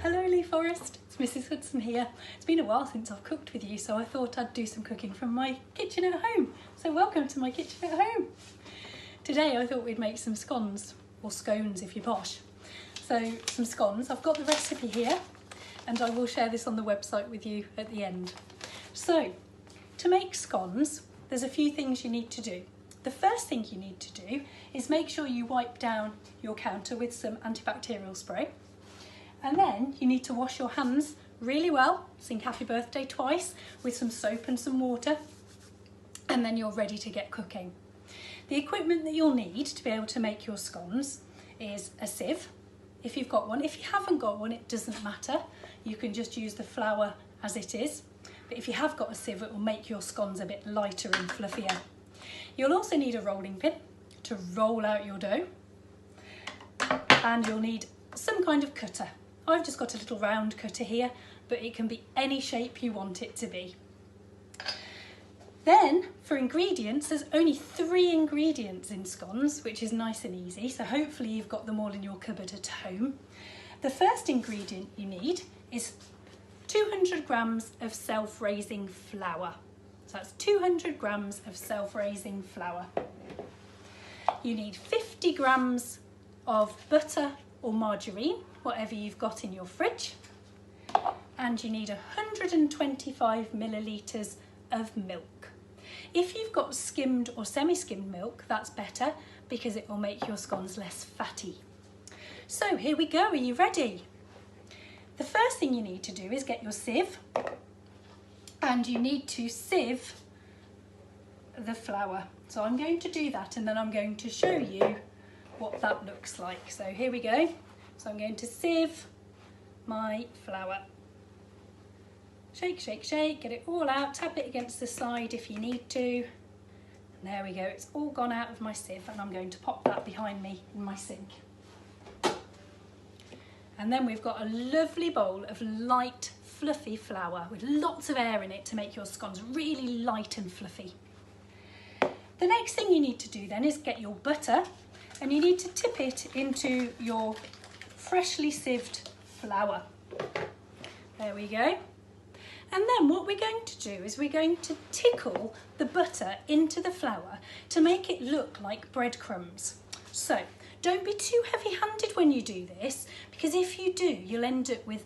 Hello Lee Forest, it's Mrs Hudson here. It's been a while since I've cooked with you, so I thought I'd do some cooking from my kitchen at home. So welcome to my kitchen at home. Today I thought we'd make some scones, or scones if you're posh. So some scones, I've got the recipe here and I will share this on the website with you at the end. So to make scones, there's a few things you need to do. The first thing you need to do is make sure you wipe down your counter with some antibacterial spray. And then you need to wash your hands really well, sing happy birthday twice with some soap and some water, and then you're ready to get cooking. The equipment that you'll need to be able to make your scones is a sieve, if you've got one. If you haven't got one, it doesn't matter. You can just use the flour as it is. But if you have got a sieve, it will make your scones a bit lighter and fluffier. You'll also need a rolling pin to roll out your dough. And you'll need some kind of cutter. I've just got a little round cutter here, but it can be any shape you want it to be. Then for ingredients, there's only 3 ingredients in scones, which is nice and easy. So hopefully you've got them all in your cupboard at home. The first ingredient you need is 200 grams of self-raising flour. So that's 200 grams of self-raising flour. You need 50 grams of butter or margarine, whatever you've got in your fridge, and you need 125 millilitres of milk. If you've got skimmed or semi-skimmed milk, that's better because it will make your scones less fatty. So here we go, are you ready? The first thing you need to do is get your sieve, and you need to sieve the flour. So I'm going to do that and then I'm going to show you what that looks like. So here we go. So I'm going to sieve my flour. Shake, shake, shake, get it all out, tap it against the side if you need to. And there we go, it's all gone out of my sieve, and I'm going to pop that behind me in my sink. And then we've got a lovely bowl of light, fluffy flour with lots of air in it to make your scones really light and fluffy. The next thing you need to do then is get your butter, and you need to tip it into your freshly sieved flour. There we go. And then what we're going to do is we're going to tickle the butter into the flour to make it look like breadcrumbs. So don't be too heavy-handed when you do this, because if you do, you'll end up with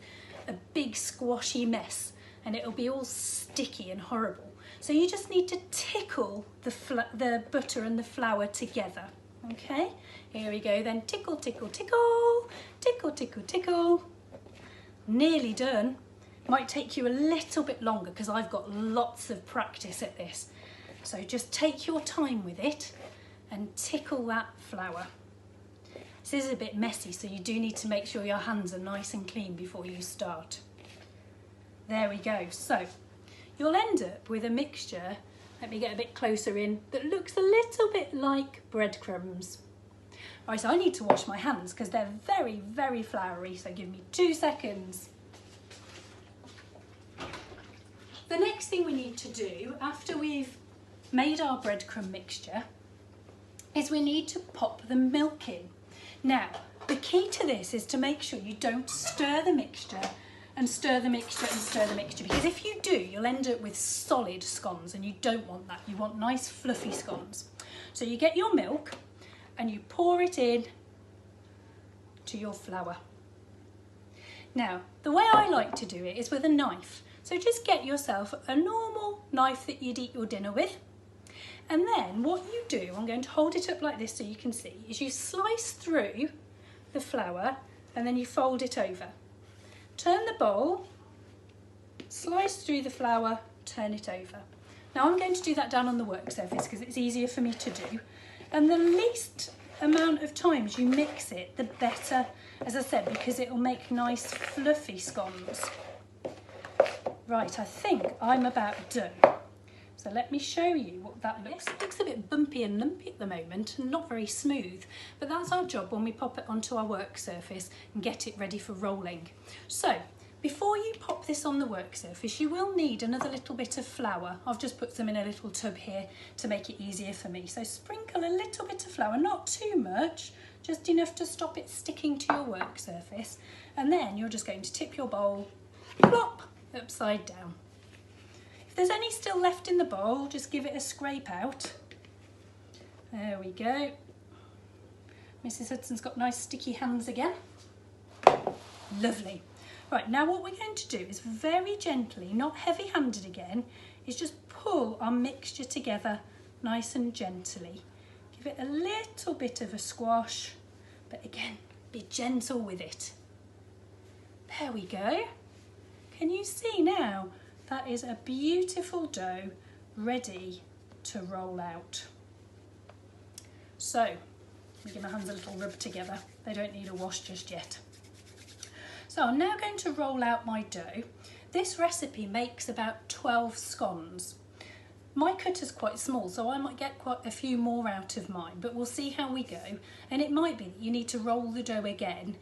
a big squashy mess and it'll be all sticky and horrible. So you just need to tickle the butter and the flour together. Okay, here we go then. Tickle, tickle, tickle, tickle, tickle, tickle. Nearly done. Might take you a little bit longer because I've got lots of practice at this. So just take your time with it and tickle that flour. This is a bit messy, so you do need to make sure your hands are nice and clean before you start. There we go. So you'll end up with a mixture, let me get a bit closer in, that looks a little bit like breadcrumbs. Right, so I need to wash my hands because they're very, very floury, so give me 2 seconds. The next thing we need to do after we've made our breadcrumb mixture is we need to pop the milk in. Now, the key to this is to make sure you don't stir the mixture and stir the mixture and stir the mixture, because if you do, you'll end up with solid scones and you don't want that. You want nice fluffy scones. So you get your milk and you pour it in to your flour. Now, the way I like to do it is with a knife. So just get yourself a normal knife that you'd eat your dinner with. And then what you do, I'm going to hold it up like this so you can see, is you slice through the flour and then you fold it over. Turn the bowl, slice through the flour, turn it over. Now I'm going to do that down on the work surface because it's easier for me to do. And the least amount of times you mix it, the better, as I said, because it will make nice fluffy scones. Right, I think I'm about done. So let me show you what that looks like. It looks a bit bumpy and lumpy at the moment and not very smooth, but that's our job when we pop it onto our work surface and get it ready for rolling. So before you pop this on the work surface, you will need another little bit of flour. I've just put some in a little tub here to make it easier for me. So sprinkle a little bit of flour, not too much, just enough to stop it sticking to your work surface. And then you're just going to tip your bowl, plop, upside down. If there's any still left in the bowl, just give it a scrape out. There we go. Mrs. Hudson's got nice sticky hands again. Lovely. Right, now what we're going to do is very gently, not heavy-handed again, is just pull our mixture together nice and gently. Give it a little bit of a squash, but again, be gentle with it. There we go. Can you see now? That is a beautiful dough ready to roll out. So, let me give my hands a little rub together. They don't need a wash just yet. So I'm now going to roll out my dough. This recipe makes about 12 scones. My cutter's quite small, so I might get quite a few more out of mine, but we'll see how we go. And it might be that you need to roll the dough again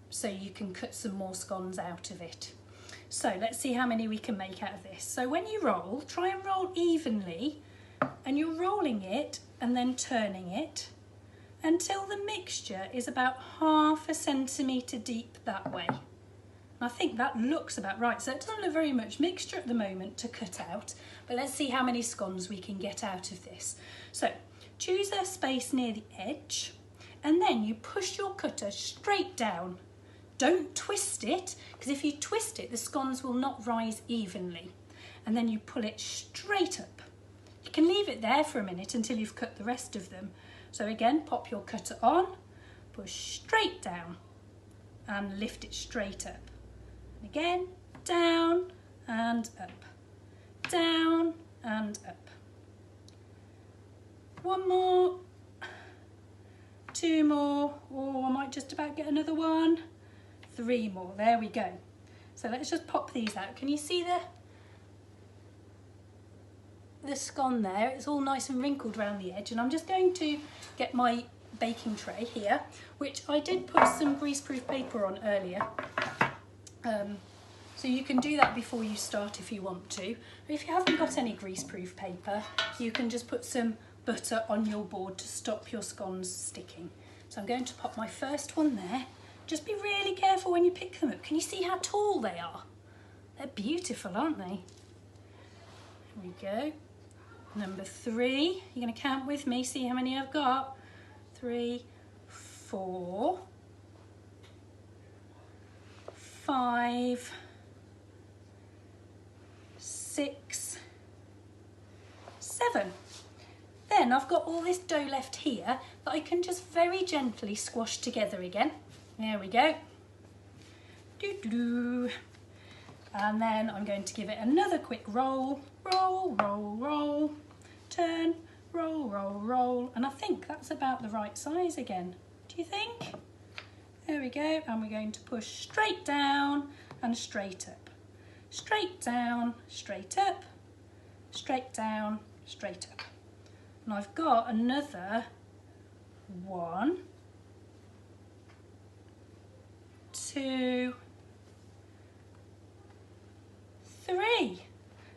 so you can cut some more scones out of it. So let's see how many we can make out of this. So when you roll, try and roll evenly, and you're rolling it and then turning it until the mixture is about 1/2 centimetre deep that way. And I think that looks about right. So it doesn't look very much mixture at the moment to cut out, but let's see how many scones we can get out of this. So choose a space near the edge, and then you push your cutter straight down. Don't twist it, because if you twist it, the scones will not rise evenly. And then you pull it straight up. You can leave it there for a minute until you've cut the rest of them. So again, pop your cutter on, push straight down and lift it straight up. And again, down and up, down and up. One more, 2 more, or I might just about get another one, 3 more, there we go. So let's just pop these out. Can you see the scone there? It's all nice and wrinkled around the edge, and I'm just going to get my baking tray here, which I did put some greaseproof paper on earlier. So you can do that before you start if you want to. If you haven't got any greaseproof paper, you can just put some butter on your board to stop your scones sticking. So I'm going to pop my first one there. Just be really careful when you pick them up. Can you see how tall they are? They're beautiful, aren't they? There we go. Number 3, you're going to count with me, see how many I've got. 3, 4, 5, 6, 7. Then I've got all this dough left here that I can just very gently squash together again. There we go. Doo-doo. And then I'm going to give it another quick roll. Roll, roll, roll. Turn, roll, roll, roll. And I think that's about the right size again. Do you think? There we go. And we're going to push straight down and straight up. Straight down, straight up. Straight down, straight up. And I've got another 1, 2, 3.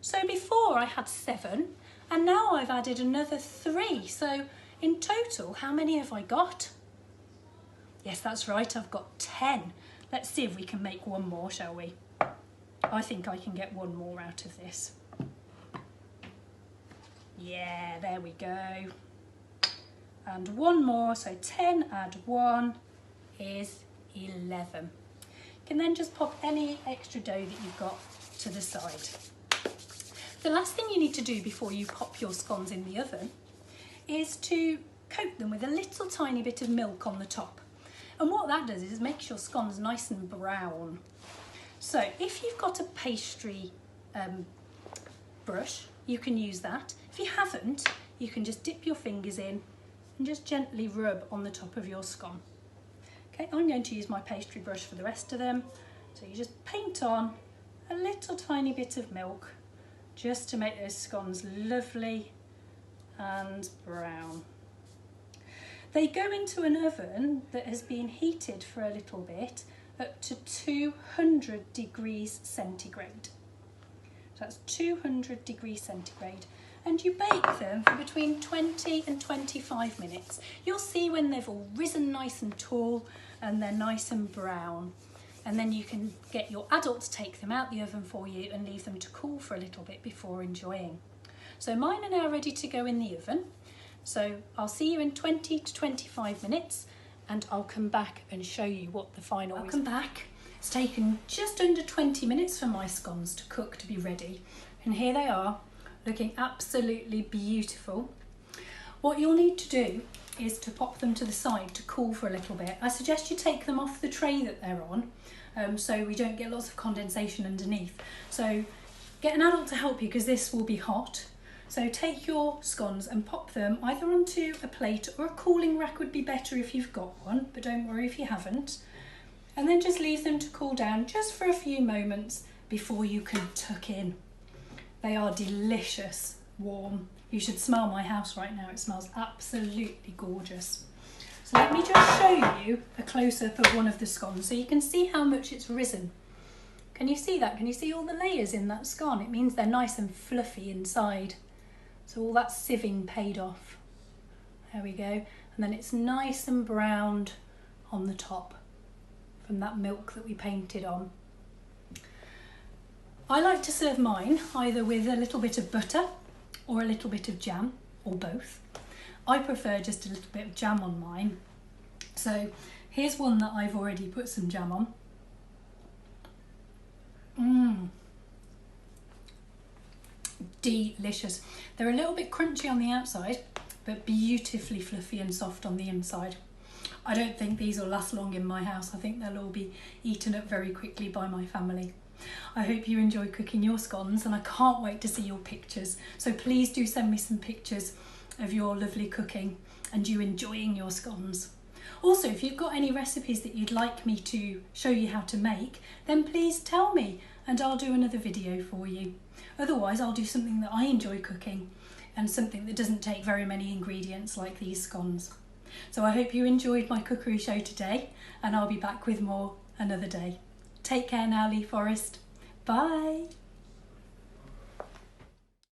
So before I had 7, and now I've added another 3. So in total, how many have I got? Yes, that's right, I've got 10. Let's see if we can make one more, shall we? I think I can get one more out of this. Yeah, there we go. And one more, so 10 add 1 is 11. You can then just pop any extra dough that you've got to the side. The last thing you need to do before you pop your scones in the oven is to coat them with a little tiny bit of milk on the top. And what that does is it makes your scones nice and brown. So if you've got a pastry brush, you can use that. If you haven't, you can just dip your fingers in and just gently rub on the top of your scone. Okay, I'm going to use my pastry brush for the rest of them. So you just paint on a little tiny bit of milk just to make those scones lovely and brown. They go into an oven that has been heated for a little bit up to 200 degrees centigrade. So that's 200 degrees centigrade. And you bake them for between 20 and 25 minutes. You'll see when they've all risen nice and tall and they're nice and brown. And then you can get your adult to take them out the oven for you and leave them to cool for a little bit before enjoying. So mine are now ready to go in the oven. So I'll see you in 20 to 25 minutes and I'll come back and show you what the final is. Welcome back. It's taken just under 20 minutes for my scones to cook to be ready. And here they are, looking absolutely beautiful. What you'll need to do is to pop them to the side to cool for a little bit. I suggest you take them off the tray that they're on, so we don't get lots of condensation underneath. So get an adult to help you because this will be hot. So take your scones and pop them either onto a plate, or a cooling rack would be better if you've got one, but don't worry if you haven't. And then just leave them to cool down just for a few moments before you can tuck in. They are delicious, warm. You should smell my house right now. It smells absolutely gorgeous. So let me just show you a close-up of one of the scones so you can see how much it's risen. Can you see that? Can you see all the layers in that scone? It means they're nice and fluffy inside. So all that sieving paid off. There we go. And then it's nice and browned on the top from that milk that we painted on. I like to serve mine either with a little bit of butter or a little bit of jam, or both. I prefer just a little bit of jam on mine. So here's one that I've already put some jam on. Delicious. They're a little bit crunchy on the outside, but beautifully fluffy and soft on the inside. I don't think these will last long in my house. I think they'll all be eaten up very quickly by my family. I hope you enjoy cooking your scones and I can't wait to see your pictures. So please do send me some pictures of your lovely cooking and you enjoying your scones. Also, if you've got any recipes that you'd like me to show you how to make, then please tell me and I'll do another video for you. Otherwise, I'll do something that I enjoy cooking and something that doesn't take very many ingredients like these scones. So I hope you enjoyed my cookery show today and I'll be back with more another day. Take care now, Lee Forest. Bye.